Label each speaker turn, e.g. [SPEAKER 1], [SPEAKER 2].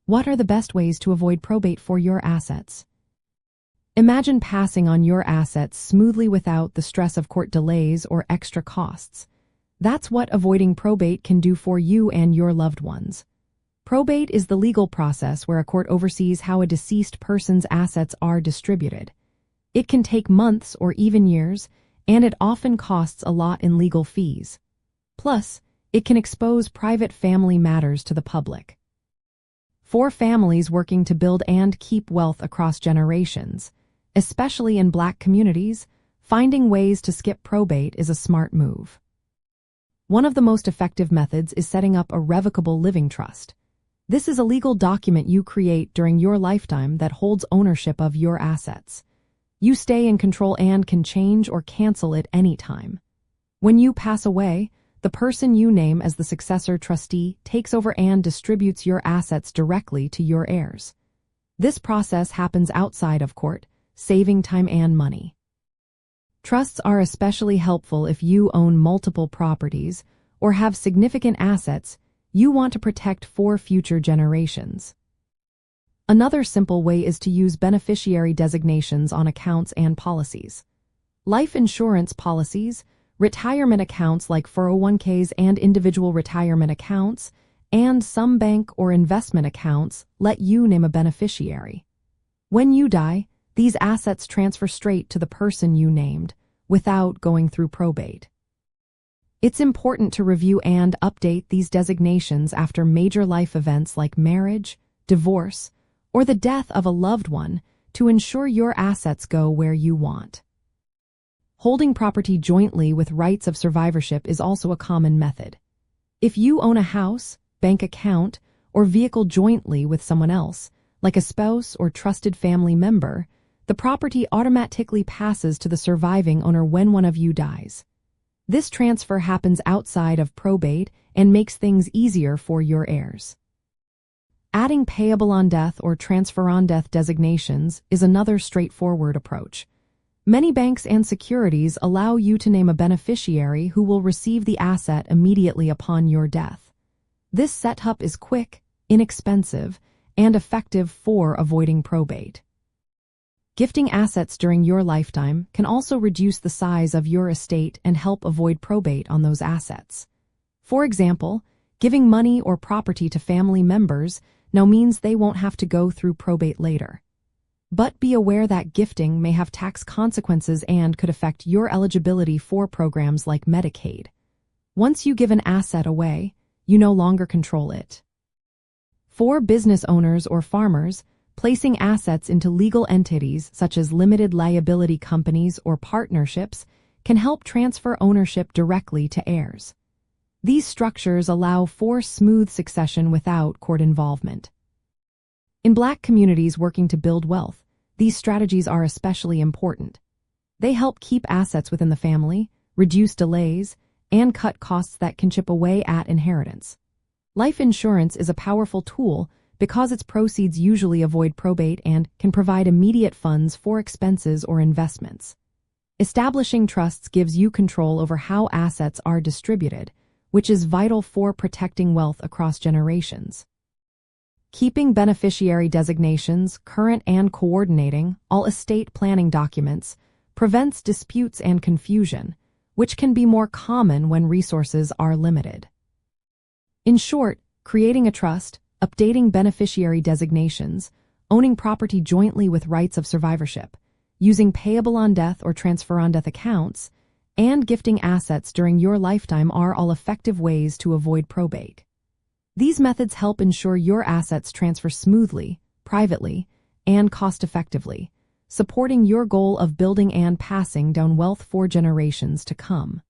[SPEAKER 1] What are the best ways to avoid probate for your assets? Imagine passing on your assets smoothly without the stress of court delays or extra costs. That's what avoiding probate can do for you and your loved ones. Probate is the legal process where a court oversees how a deceased person's assets are distributed. It can take months or even years, and it often costs a lot in legal fees. Plus, it can expose private family matters to the public. For families working to build and keep wealth across generations, especially in Black communities, finding ways to skip probate is a smart move. One of the most effective methods is setting up a revocable living trust. This is a legal document you create during your lifetime that holds ownership of your assets. You stay in control and can change or cancel it any time. When you pass away, the person you name as the successor trustee takes over and distributes your assets directly to your heirs. This process happens outside of court, saving time and money. Trusts are especially helpful if you own multiple properties or have significant assets you want to protect for future generations. Another simple way is to use beneficiary designations on accounts and policies. Life insurance policies, retirement accounts like 401ks and individual retirement accounts, and some bank or investment accounts let you name a beneficiary. When you die, these assets transfer straight to the person you named, without going through probate. It's important to review and update these designations after major life events like marriage, divorce, or the death of a loved one to ensure your assets go where you want. Holding property jointly with rights of survivorship is also a common method. If you own a house, bank account, or vehicle jointly with someone else, like a spouse or trusted family member, the property automatically passes to the surviving owner when one of you dies. This transfer happens outside of probate and makes things easier for your heirs. Adding payable on death or transfer on death designations is another straightforward approach. Many banks and securities allow you to name a beneficiary who will receive the asset immediately upon your death. This setup is quick, inexpensive, and effective for avoiding probate. Gifting assets during your lifetime can also reduce the size of your estate and help avoid probate on those assets. For example, giving money or property to family members now means they won't have to go through probate later. But be aware that gifting may have tax consequences and could affect your eligibility for programs like Medicaid. Once you give an asset away, you no longer control it. For business owners or farmers, placing assets into legal entities such as limited liability companies or partnerships can help transfer ownership directly to heirs. These structures allow for smooth succession without court involvement. In Black communities working to build wealth, these strategies are especially important. They help keep assets within the family, reduce delays, and cut costs that can chip away at inheritance. Life insurance is a powerful tool because its proceeds usually avoid probate and can provide immediate funds for expenses or investments. Establishing trusts gives you control over how assets are distributed, which is vital for protecting wealth across generations. Keeping beneficiary designations current and coordinating all estate planning documents prevents disputes and confusion, which can be more common when resources are limited. In short, creating a trust, updating beneficiary designations, owning property jointly with rights of survivorship, using payable on death or transfer on death accounts, and gifting assets during your lifetime are all effective ways to avoid probate. These methods help ensure your assets transfer smoothly, privately, and cost-effectively, supporting your goal of building and passing down wealth for generations to come.